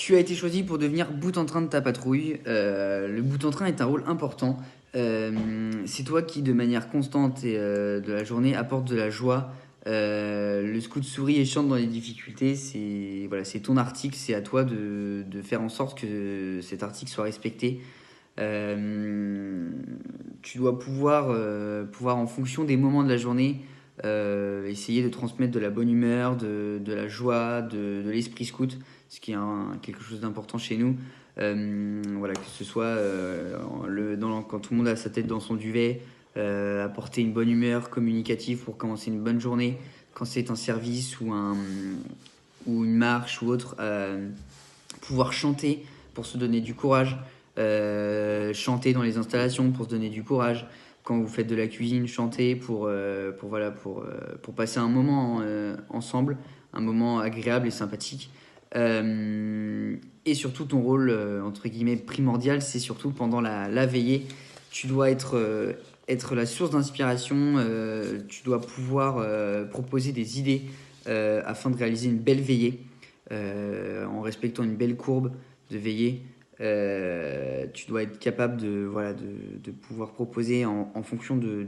Tu as été choisi pour devenir bout en train de ta patrouille. Le bout en train est un rôle important. C'est toi qui, de manière constante et de la journée, apporte de la joie. Le scout sourit et chante dans les difficultés. C'est ton article. C'est à toi de faire en sorte que cet article soit respecté. Euh, Tu dois pouvoir, en fonction des moments de la journée, essayer de transmettre de la bonne humeur, de la joie, de l'esprit scout, ce qui est quelque chose d'important chez nous. Voilà, que ce soit quand tout le monde a sa tête dans son duvet, apporter une bonne humeur communicative pour commencer une bonne journée, quand c'est un service ou une marche ou autre, pouvoir chanter pour se donner du courage, chanter dans les installations pour se donner du courage. Quand vous faites de la cuisine, chanter pour passer un moment ensemble, un moment agréable et sympathique. Et surtout, ton rôle, entre guillemets, primordial, c'est surtout pendant la veillée. Tu dois être la source d'inspiration, tu dois pouvoir proposer des idées afin de réaliser une belle veillée, en respectant une belle courbe de veillée. Tu dois être capable de pouvoir proposer en fonction de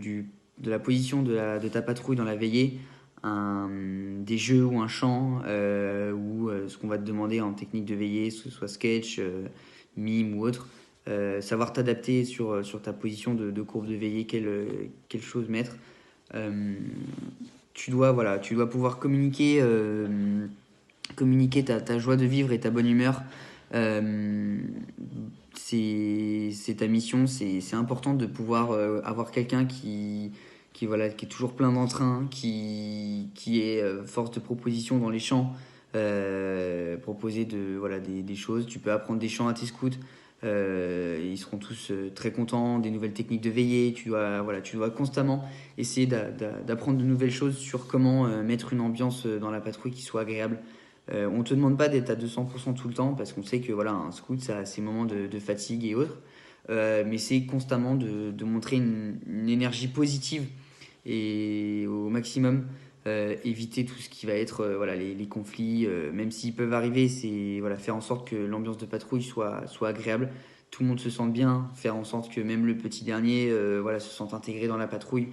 la position de ta patrouille dans la veillée des jeux ou un chant ou ce qu'on va te demander en technique de veillée, que ce soit sketch, mime ou autre. Savoir t'adapter sur ta position de courbe de veillée, quelle chose mettre. Euh, tu dois pouvoir communiquer ta joie de vivre et ta bonne humeur. Euh, c'est ta mission, c'est important de pouvoir avoir quelqu'un qui est toujours plein d'entrain, qui est force de proposition dans les chants, proposer des choses. Tu peux apprendre des chants à tes scouts. Ils seront tous très contents des nouvelles techniques de veillée. Tu dois constamment essayer d'apprendre de nouvelles choses sur comment mettre une ambiance dans la patrouille qui soit agréable. On ne te demande pas d'être à 200% tout le temps parce qu'on sait que voilà, un scout, ça a ses moments de fatigue et autres. Mais c'est constamment de montrer une énergie positive et au maximum éviter tout ce qui va être les conflits, même s'ils peuvent arriver, c'est faire en sorte que l'ambiance de patrouille soit agréable, tout le monde se sente bien, faire en sorte que même le petit dernier se sente intégré dans la patrouille.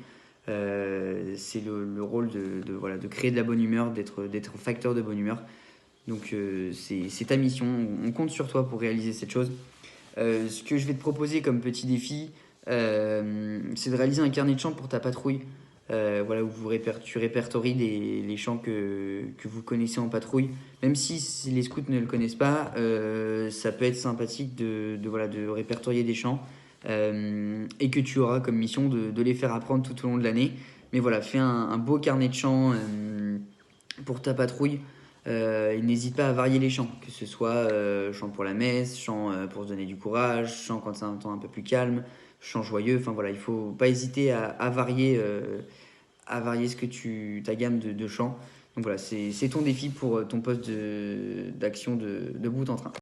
C'est le rôle de créer de la bonne humeur, d'être facteur de bonne humeur. Donc c'est ta mission, on compte sur toi pour réaliser cette chose. Ce que je vais te proposer comme petit défi, c'est de réaliser un carnet de chants pour ta patrouille. Où tu répertories les chants que vous connaissez en patrouille. Même si les scouts ne le connaissent pas, ça peut être sympathique de répertorier des chants et que tu auras comme mission de les faire apprendre tout au long de l'année. Mais voilà, fais un beau carnet de chants pour ta patrouille. Et n'hésite pas à varier les chants, que ce soit chant pour la messe, chant pour se donner du courage, chant quand c'est un temps un peu plus calme, chant joyeux. Enfin voilà, il faut pas hésiter à varier ta gamme de chants. Donc voilà, c'est ton défi pour ton poste d'action de bout en train.